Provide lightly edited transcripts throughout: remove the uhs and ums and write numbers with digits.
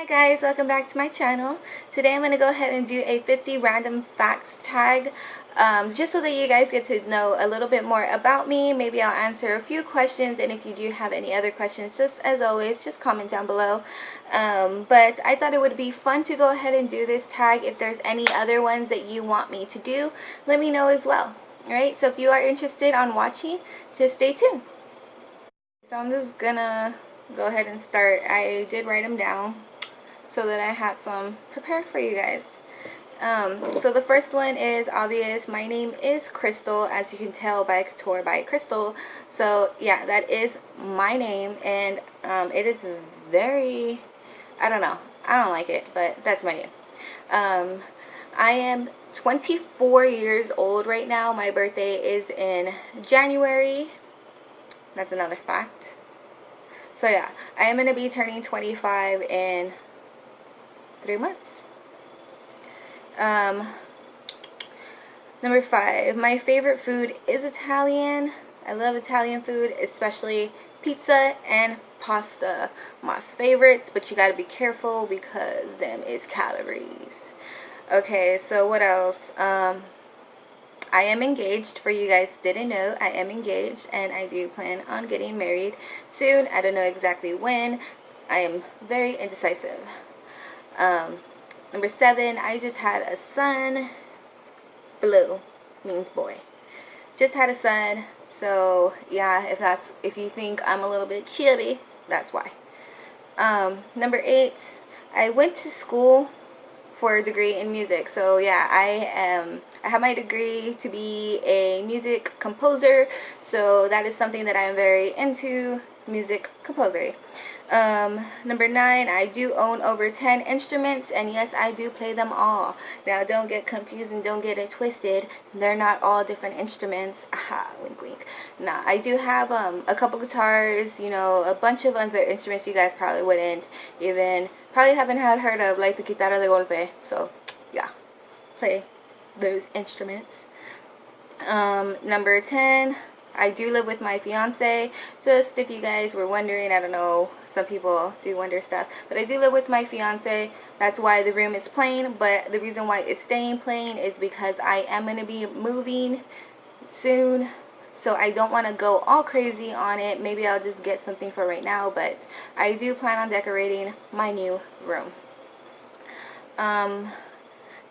Hi guys, welcome back to my channel. Today I'm going to go ahead and do a 50 random facts tag, just so that you guys get to know a little bit more about me. Maybe I'll answer a few questions, and if you do have any other questions, just as always, just comment down below. But I thought it would be fun to go ahead and do this tag. If there's any other ones that you want me to do, let me know as well. Alright, so if you are interested on watching, just stay tuned. So I'm just gonna go ahead and start. I did write them down so that I had some prepared for you guys. So the first one is obvious. My name is Krystal, as you can tell by Couture by Krystal. So yeah, that is my name, and it is very, I don't know, I don't like it, but that's my name. I am 24 years old right now. My birthday is in January. That's another fact. So yeah, I am going to be turning 25 in 3 months. Number 5, my favorite food is Italian. I love Italian food, especially pizza and pasta. My favorites, but you gotta be careful because them is calories. Okay, so what else? I am engaged. For you guys didn't know, I am engaged, and I do plan on getting married soon. I don't know exactly when. I am very indecisive. Number 7, I just had a son. Blue means boy. Just had a son. So yeah, if you think I'm a little bit chubby, that's why. Number 8, I went to school for a degree in music. So yeah, I have my degree to be a music composer. So that is something that I am very into, music composer. Number 9, I do own over 10 instruments, and yes, I do play them all. Now, don't get confused and don't get it twisted. They're not all different instruments. Aha, wink wink. Nah, I do have a couple guitars, you know, a bunch of other instruments you guys probably wouldn't even, probably haven't heard of, like the guitarra de golpe. So, yeah, play those instruments. Number 10, I do live with my fiance. Just if you guys were wondering, I don't know, some people do wonder stuff, but I do live with my fiance. That's why the room is plain, but the reason why it's staying plain is because I am going to be moving soon, so I don't want to go all crazy on it. Maybe I'll just get something for right now, but I do plan on decorating my new room.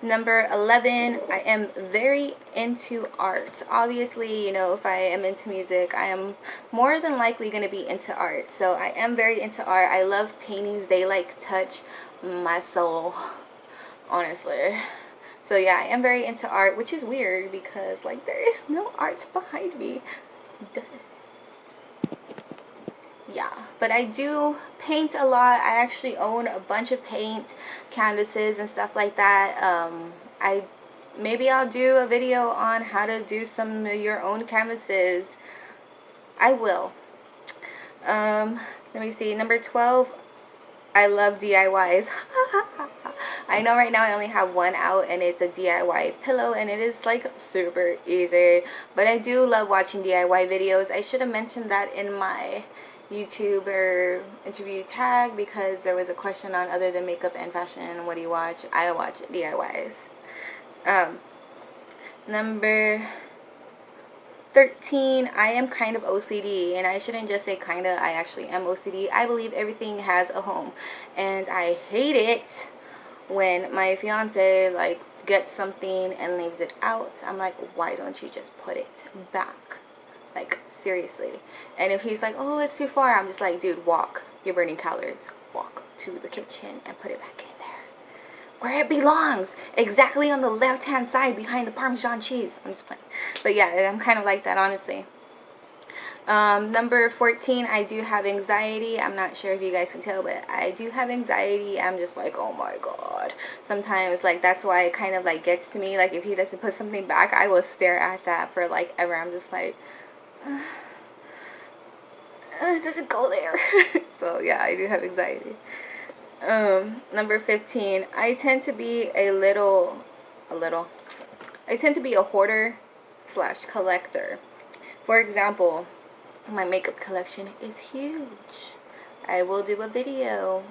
Number 11, I am very into art. Obviously, you know, if I am into music, I am more than likely going to be into art. So I am very into art. I love paintings. They like touch my soul, honestly. So yeah, I am very into art, which is weird because like there is no art behind me. Duh. Yeah, but I do paint a lot. I actually own a bunch of paint canvases and stuff like that. Maybe I'll do a video on how to do some of your own canvases. I will. Let me see. Number 12, I love DIYs. I know right now I only have one out, and it's a DIY pillow, and it is like super easy. But I do love watching DIY videos. I should have mentioned that in my YouTuber interview tag, because there was a question on other than makeup and fashion, what do you watch? I watch DIYs. Number 13, I am kind of OCD, and I shouldn't just say kinda, I actually am OCD. I believe everything has a home, and I hate it when my fiance like gets something and leaves it out. I'm like, why don't you just put it back? Like, seriously. And if he's like, oh, it's too far, I'm just like, dude, walk. You're burning calories. Walk to the kitchen and put it back in there where it belongs, exactly on the left hand side behind the Parmesan cheese. I'm just playing, but yeah, I'm kind of like that, honestly. Number 14, I do have anxiety. I'm not sure if you guys can tell, but I do have anxiety. I'm just like, oh my god. Sometimes, like, that's why it kind of like gets to me. Like, if he doesn't put something back, I will stare at that for like ever. I'm just like, it doesn't go there. So yeah, I do have anxiety. Number 15, I tend to be I tend to be a hoarder / collector. For example, my makeup collection is huge. I will do a video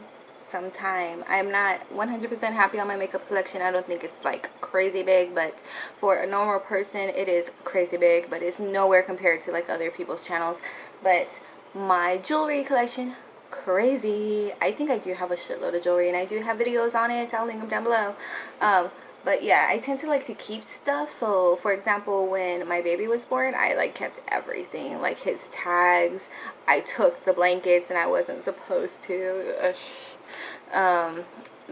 some time. I'm not 100% happy on my makeup collection. I don't think it's like crazy big, but for a normal person it is crazy big, but it's nowhere compared to like other people's channels. But my jewelry collection, crazy. I think I do have a shitload of jewelry, and I do have videos on it. I'll link them down below. But yeah, I tend to like to keep stuff. So for example, when my baby was born, I like kept everything, like his tags. I took the blankets and I wasn't supposed to.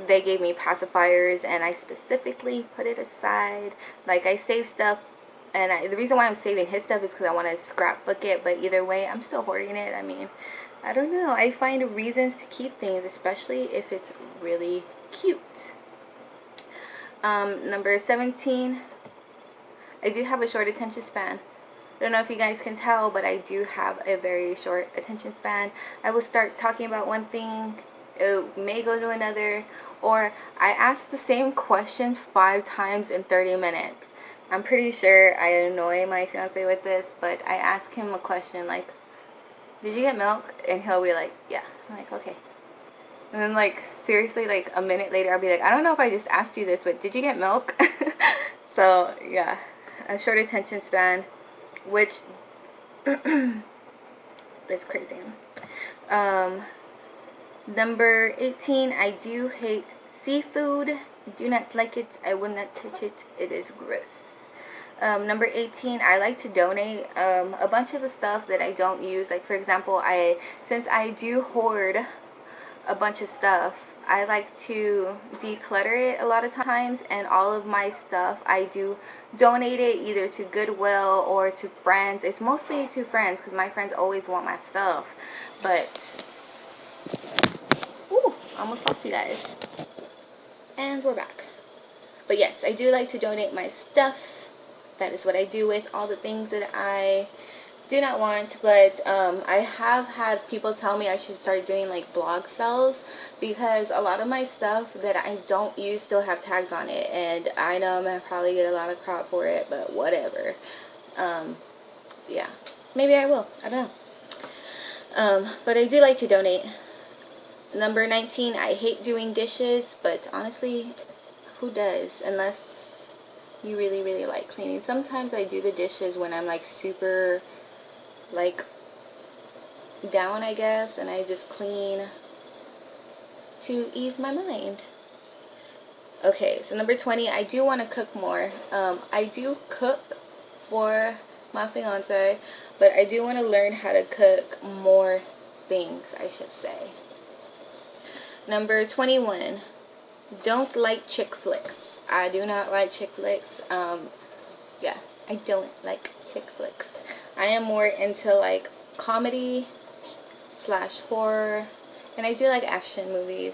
They gave me pacifiers and I specifically put it aside. Like, I save stuff, and the reason why I'm saving his stuff is because I want to scrapbook it, but either way I'm still hoarding it. I mean, I don't know, I find reasons to keep things, especially if it's really cute. Number 17, I do have a short attention span. I don't know if you guys can tell, but I do have a very short attention span. I will start talking about one thing, it may go to another, or I ask the same questions 5 times in 30 minutes. I'm pretty sure I annoy my fiance with this, but I ask him a question like, did you get milk? And he'll be like, yeah. I'm like, okay. And then, like, seriously, like a minute later I'll be like, I don't know if I just asked you this, but did you get milk? So yeah, a short attention span, which is crazy. Number 18, I do hate seafood. Do not like it. I will not touch it. It is gross. Number 18, I like to donate a bunch of the stuff that I don't use. Like, for example, since I do hoard a bunch of stuff, I like to declutter it a lot of times, and all of my stuff I do donate it either to Goodwill or to friends. It's mostly to friends because my friends always want my stuff. But ooh, almost lost you guys. And we're back. But yes, I do like to donate my stuff. That is what I do with all the things that I do not want. But I have had people tell me I should start doing like blog sales, because a lot of my stuff that I don't use still have tags on it, and I know I'm gonna probably get a lot of crap for it, but whatever. Yeah, maybe I will, I don't know. But I do like to donate. Number 19, I hate doing dishes, but honestly, who does, unless you really, really like cleaning. Sometimes I do the dishes when I'm like super like down, I guess, and I just clean to ease my mind. Okay, so number 20, I do want to cook more. I do cook for my fiance, but I do want to learn how to cook more things, I should say. Number 21, don't like chick flicks. I do not like chick flicks. Yeah, I don't like chick flicks. I am more into like comedy / horror, and I do like action movies,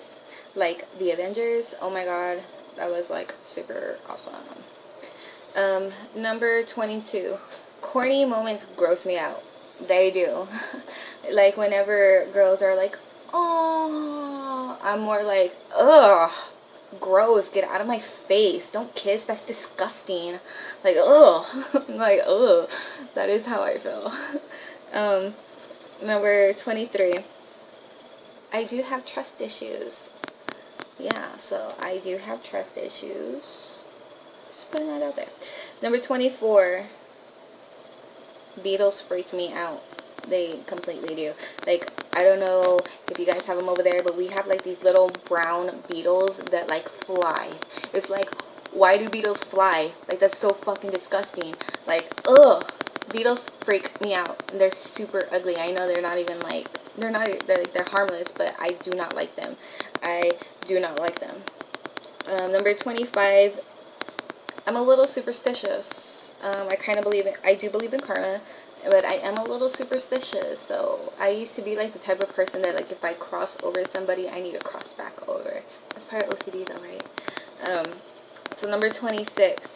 like The Avengers. Oh my god, that was like super awesome. Number 22, corny moments gross me out. They do. Like whenever girls are like, oh, I'm more like, ugh, gross, get out of my face, don't kiss, that's disgusting. Like, ugh. Like, ugh. That is how I feel. Number 23, I do have trust issues. Yeah, so I do have trust issues. Just putting that out there. Number 24, beetles freak me out. They completely do. Like, I don't know if you guys have them over there, but we have like these little brown beetles that like fly. It's like, why do beetles fly? Like, that's so fucking disgusting. Like, ugh. Beetles freak me out. And they're super ugly. I know they're not even like, they're harmless, but I do not like them. I do not like them. Number 25, I'm a little superstitious. I kind of believe it. I do believe in karma, but I am a little superstitious. So I used to be like the type of person that like if I cross over somebody, I need to cross back over. That's part of OCD though, right? So number 26,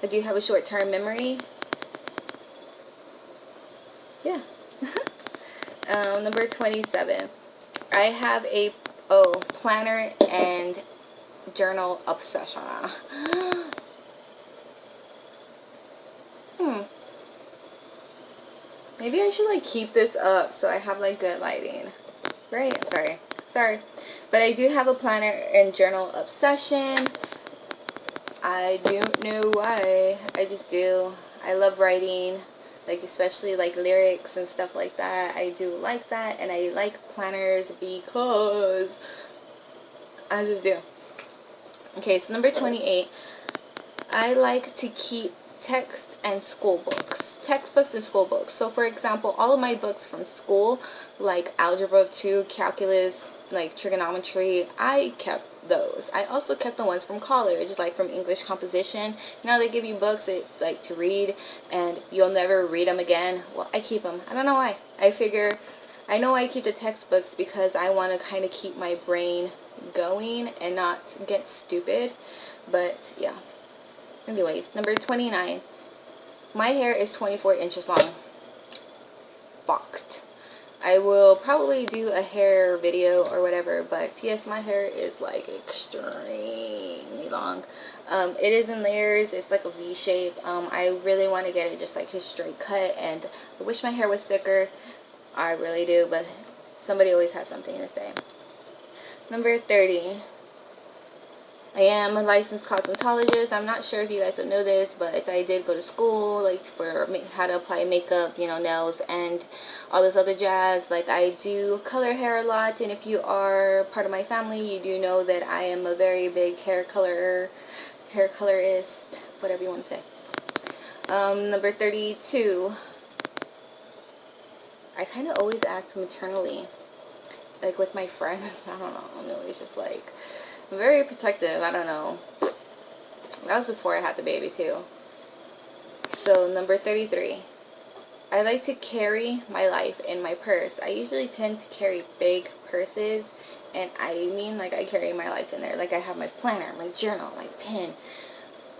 I do have a short-term memory. Yeah. Number 27, I have a planner and journal obsession. Maybe I should like keep this up so I have like good lighting. Right? I'm sorry. sorry. But I do have a planner and journal obsession. I don't know why. I just do. I love writing, like especially like lyrics and stuff like that. I do like that, and I like planners because I just do. Okay, so number 28. I like to keep text and school books. Textbooks and school books. So for example, all of my books from school, like Algebra 2, Calculus, like Trigonometry, I kept those. I also kept the ones from college, like from English composition. You know, they give you books that, like, to read, and you'll never read them again. Well, I keep them. I don't know why. I know I keep the textbooks because I want to kind of keep my brain going and not get stupid. But yeah. Anyways, number 29. My hair is 24 inches long. Fucked. I will probably do a hair video or whatever, but yes, my hair is like extremely long. It is in layers. It's like a V shape. I really want to get it just like a straight cut, and I wish my hair was thicker. I really do, but somebody always has something to say. Number 30. I am a licensed cosmetologist. I'm not sure if you guys don't know this, but I did go to school, like, for how to apply makeup, you know, nails, and all this other jazz. Like, I do color hair a lot, and if you are part of my family, you do know that I am a very big hair colorist, whatever you want to say. Number 32. I kind of always act maternally, like, with my friends. I don't know. I'm always just, like, very protective. I don't know. That was before I had the baby too. So number 33. I like to carry my life in my purse. I usually tend to carry big purses, and I mean, like, I carry my life in there. Like, I have my planner, my journal, my pen,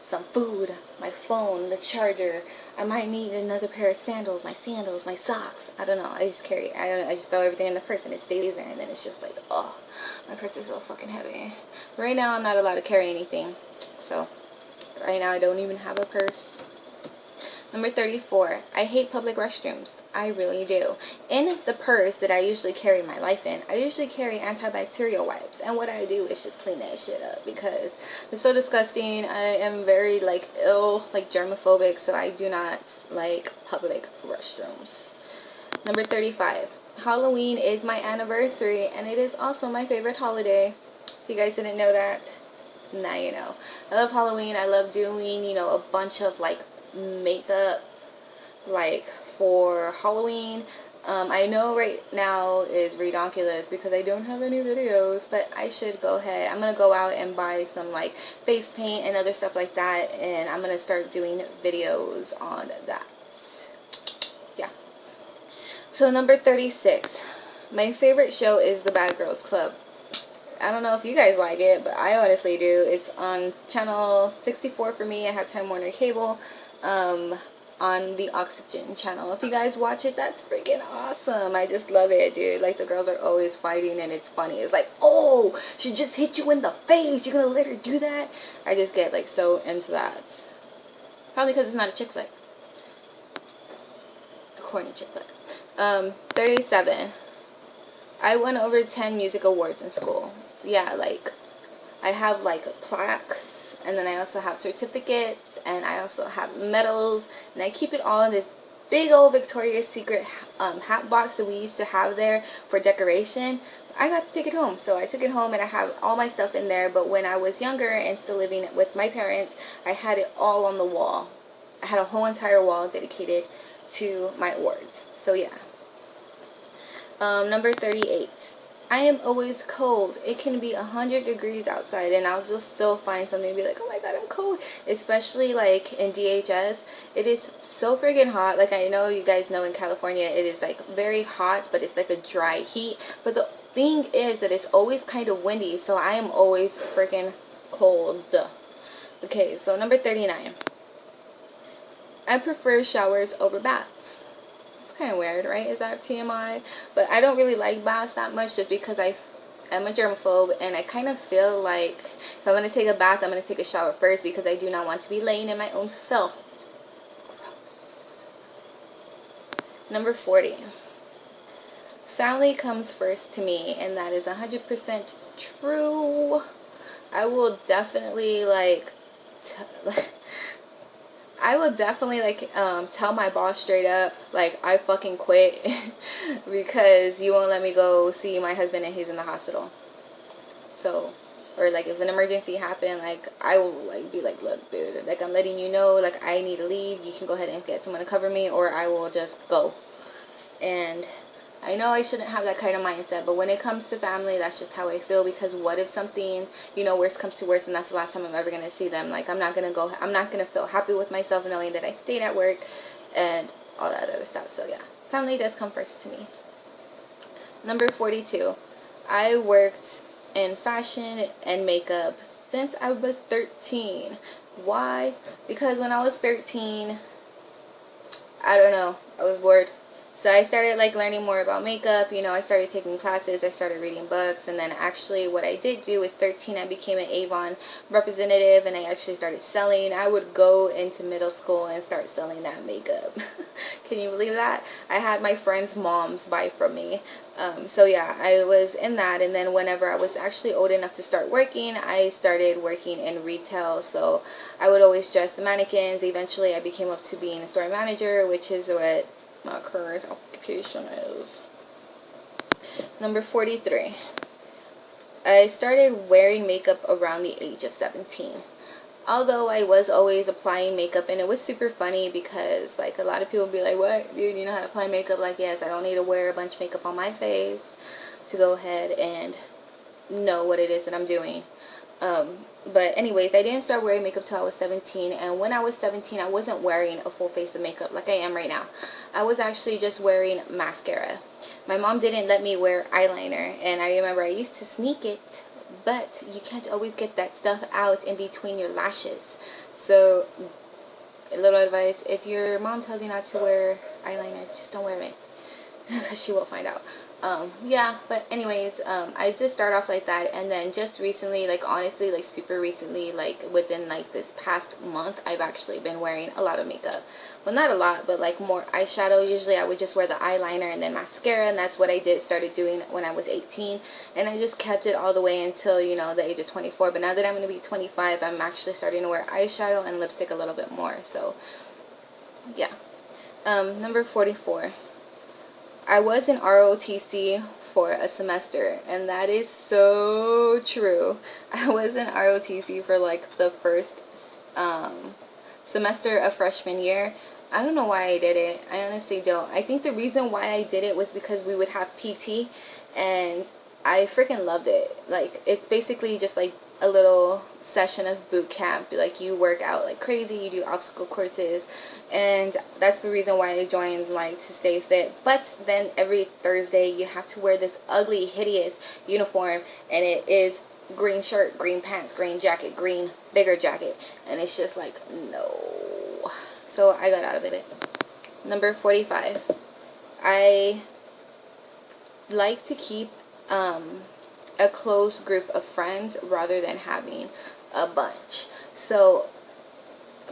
some food, my phone, the charger. I might need another pair of sandals, my socks. I don't know. I just carry. I just throw everything in the purse, and it stays there, and then it's just like, oh, my purse is so fucking heavy. Right now, I'm not allowed to carry anything, so right now I don't even have a purse. Number 34. I hate public restrooms. I really do. In the purse that I usually carry my life in, I usually carry antibacterial wipes. And what I do is just clean that shit up because it's so disgusting. I am very, like, ill, like, germophobic, so I do not like public restrooms. Number 35. Halloween is my anniversary, and it is also my favorite holiday. If you guys didn't know that, now you know. I love Halloween. I love doing, you know, a bunch of, like, makeup, like, for Halloween. I know right now is redonkulous because I don't have any videos, but I should go ahead. I'm gonna go out and buy some, like, face paint and other stuff like that, and I'm gonna start doing videos on that. Yeah. So number 36. My favorite show is The Bad Girls Club. I don't know if you guys like it, but I honestly do. It's on channel 64 for me. I have Time Warner Cable. On the Oxygen channel. If you guys watch it, that's freaking awesome. I just love it, dude. Like, the girls are always fighting, and it's funny. It's like, oh, she just hit you in the face. You're gonna let her do that? I just get, like, so into that. Probably because it's not a chick flick. A corny chick flick. 37. I won over 10 music awards in school. Yeah, like, I have, like, plaques, and then I also have certificates, and I also have medals, and I keep it all in this big old Victoria's Secret hat box that we used to have there for decoration. I got to take it home, so I took it home, and I have all my stuff in there. But when I was younger and still living with my parents, I had it all on the wall. I had a whole entire wall dedicated to my awards. So yeah. Number 38. I am always cold. It can be 100 degrees outside, and I'll just still find something and be like, oh my god, I'm cold. Especially, like, in DHS, it is so friggin' hot. Like, I know you guys know in California it is, like, very hot, but it's like a dry heat. But the thing is that it's always kind of windy, so I am always friggin' cold. Okay, so number 39. I prefer showers over baths. Kind of weird, right? Is that TMI? But I don't really like baths that much just because I'm a germaphobe, and I kind of feel like if I'm going to take a bath, I'm going to take a shower first because I do not want to be laying in my own filth. Gross. Number 40. family comes first to me, and that is 100% true. I will definitely like I will definitely like tell my boss straight up like I fucking quit because you won't let me go see my husband and he's in the hospital. So, or like if an emergency happened, like I will like be like, look dude, like I'm letting you know, like I need to leave, you can go ahead and get someone to cover me, or I will just go. And I know I shouldn't have that kind of mindset, but when it comes to family, that's just how I feel. Because what if something, you know, worse comes to worse, and that's the last time I'm ever gonna see them? Like I'm not gonna feel happy with myself knowing that I stayed at work and all that other stuff. So yeah, family does come first to me. Number 42, I worked in fashion and makeup since I was 13. Why? Because when I was 13, I don't know, I was bored. So I started like learning more about makeup, you know, I started taking classes, I started reading books, and then actually what I did do is 13, I became an Avon representative, and I actually started selling. I would go into middle school and start selling that makeup. Can you believe that? I had my friends' moms buy from me. So yeah, I was in that, and then whenever I was actually old enough to start working, I started working in retail. So I would always dress the mannequins. Eventually I became up to being a store manager, which is what my current occupation is. Number 43, I started wearing makeup around the age of 17. Although I was always applying makeup, and it was super funny because like a lot of people be like, what, dude, you know how to apply makeup? Like, yes, I don't need to wear a bunch of makeup on my face to go ahead and know what it is that I'm doing. But anyways, I didn't start wearing makeup till I was 17, and when I was 17, I wasn't wearing a full face of makeup like I am right now. I was actually just wearing mascara. My mom didn't let me wear eyeliner, and I remember I used to sneak it, but you can't always get that stuff out in between your lashes. So, a little advice, if your mom tells you not to wear eyeliner, just don't wear it, because she will find out. Yeah, but anyways, I just start off like that, and then just recently, like honestly, like super recently, like within like this past month, I've actually been wearing a lot of makeup. Well, not a lot, but like more eyeshadow. Usually I would just wear the eyeliner and then mascara, and that's what I started doing when I was 18, and I just kept it all the way until, you know, the age of 24. But now that I'm going to be 25, I'm actually starting to wear eyeshadow and lipstick a little bit more. So yeah. Number 44, I was in ROTC for a semester, and that is so true. I was in ROTC for like the first semester of freshman year. I don't know why I did it. I honestly don't. I think the reason why I did it was because we would have PT, and I freaking loved it. Like, it's basically just like a little session of boot camp. Like, you work out like crazy, you do obstacle courses, and that's the reason why I joined, like, to stay fit. But then every Thursday you have to wear this ugly, hideous uniform, and it is green shirt, green pants, green jacket, green bigger jacket, and it's just like, no. So I got out of it. Number 45, I like to keep a close group of friends rather than having a bunch. So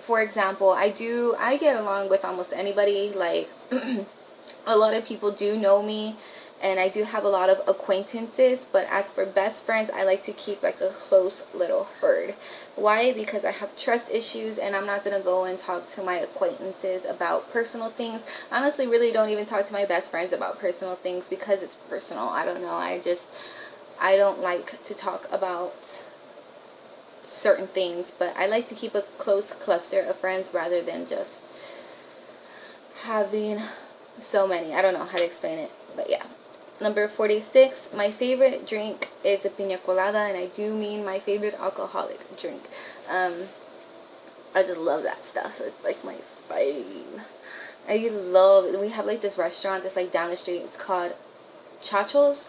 for example, I get along with almost anybody. Like a lot of people do know me, and I do have a lot of acquaintances, but as for best friends, I like to keep like a close little herd. Why? Because I have trust issues, and I'm not going to go and talk to my acquaintances about personal things. I honestly really don't even talk to my best friends about personal things because it's personal. I don't know. I don't like to talk about certain things, but I like to keep a close cluster of friends rather than just having so many. I don't know how to explain it, but yeah. Number 46, my favorite drink is a piña colada, and I do mean my favorite alcoholic drink. I just love that stuff. It's like my fave. We have like this restaurant that's like down the street. It's called Chachos.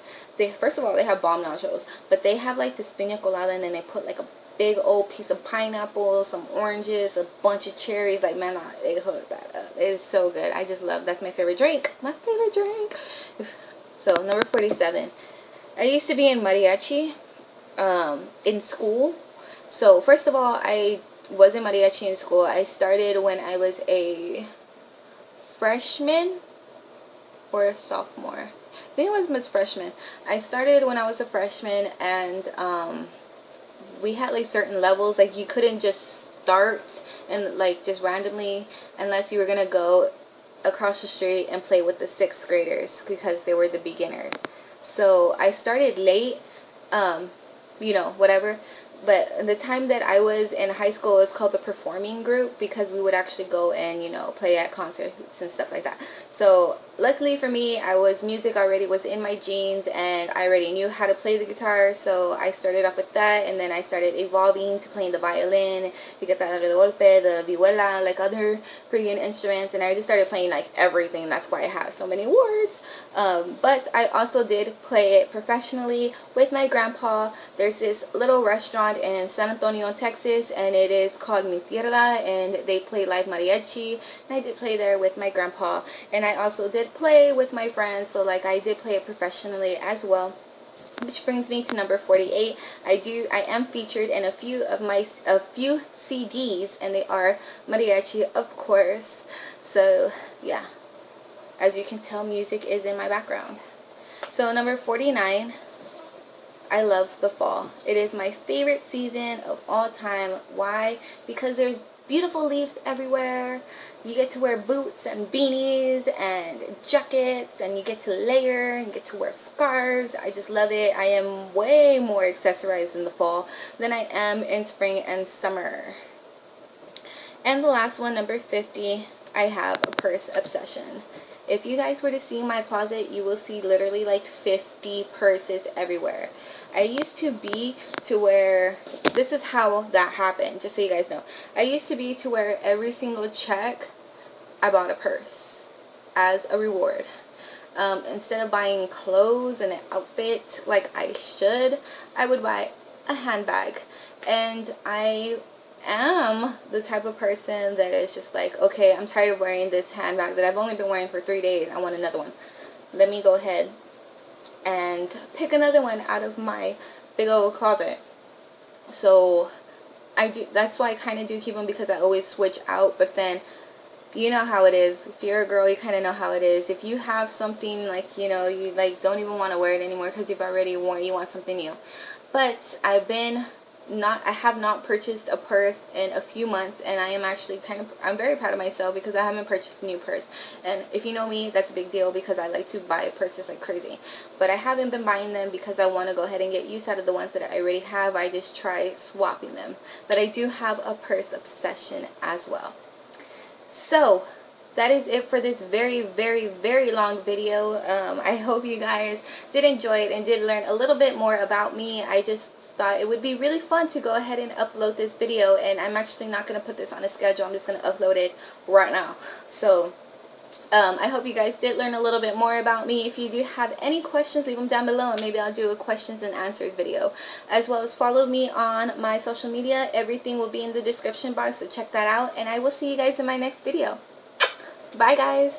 First of all, they have bomb nachos, but they have like this piña colada, and then they put like a big old piece of pineapple, some oranges, a bunch of cherries. Like, man, they hook that up. It is so good. I just love. That's my favorite drink. My favorite drink. So number 47, I used to be in mariachi in school. So first of all, I was in mariachi in school. I started when I was a freshman or a sophomore. I think it was Miss Freshman. I started when I was a freshman, and we had like certain levels. Like you couldn't just start and like just randomly unless you were gonna go across the street and play with the 6th graders because they were the beginners. So I started late, you know, whatever. But the time that I was in high school, it was called the performing group because we would actually go and, you know, play at concerts and stuff like that. So luckily for me, music already was in my genes, and I already knew how to play the guitar. So I started off with that, and then I started evolving to playing the violin, the guitarra de golpe, the vihuela, like other freaking instruments. And I just started playing like everything. That's why I have so many awards. But I also did play it professionally with my grandpa. There's this little restaurant in San Antonio, Texas, and it is called Mi Tierra, and they play live mariachi, and I did play there with my grandpa. And I also did play with my friends, so like I did play it professionally as well. Which brings me to number 48. I am featured in a few CDs, and they are mariachi, of course. So yeah, as you can tell, music is in my background. So number 49, I love the fall. It is my favorite season of all time. Why? Because there's beautiful leaves everywhere. You get to wear boots and beanies and jackets, and you get to layer and get to wear scarves. I just love it. I am way more accessorized in the fall than I am in spring and summer. And the last one, number 50, I have a purse obsession. If you guys were to see my closet, you will see literally like 50 purses everywhere. I used to be to where, this is how that happened, just so you guys know. I used to be to where every single check, I bought a purse as a reward. Instead of buying clothes and an outfit like I should, I would buy a handbag. And I am the type of person that is just like, okay, I'm tired of wearing this handbag that I've only been wearing for 3 days. I want another one. Let me go ahead and pick another one out of my big old closet. So I do, that's why I kind of do keep them, because I always switch out. But then you know how it is. If you're a girl, you kind of know how it is. If you have something, like, you know, you like don't even want to wear it anymore because you've already worn it, you want something new. But I have not purchased a purse in a few months, and I am actually I'm very proud of myself because I haven't purchased a new purse. And if you know me, that's a big deal because I like to buy purses like crazy. But I haven't been buying them because I want to go ahead and get used out of the ones that I already have. I just try swapping them. But I do have a purse obsession as well. So that is it for this very, very, very long video. I hope you guys did enjoy it and did learn a little bit more about me. I just thought it would be really fun to go ahead and upload this video, and I'm actually not going to put this on a schedule. I'm just going to upload it right now. So I hope you guys did learn a little bit more about me. If you do have any questions, leave them down below, and maybe I'll do a questions and answers video. As well as follow me on my social media. Everything will be in the description box, so check that out, and I will see you guys in my next video. Bye guys.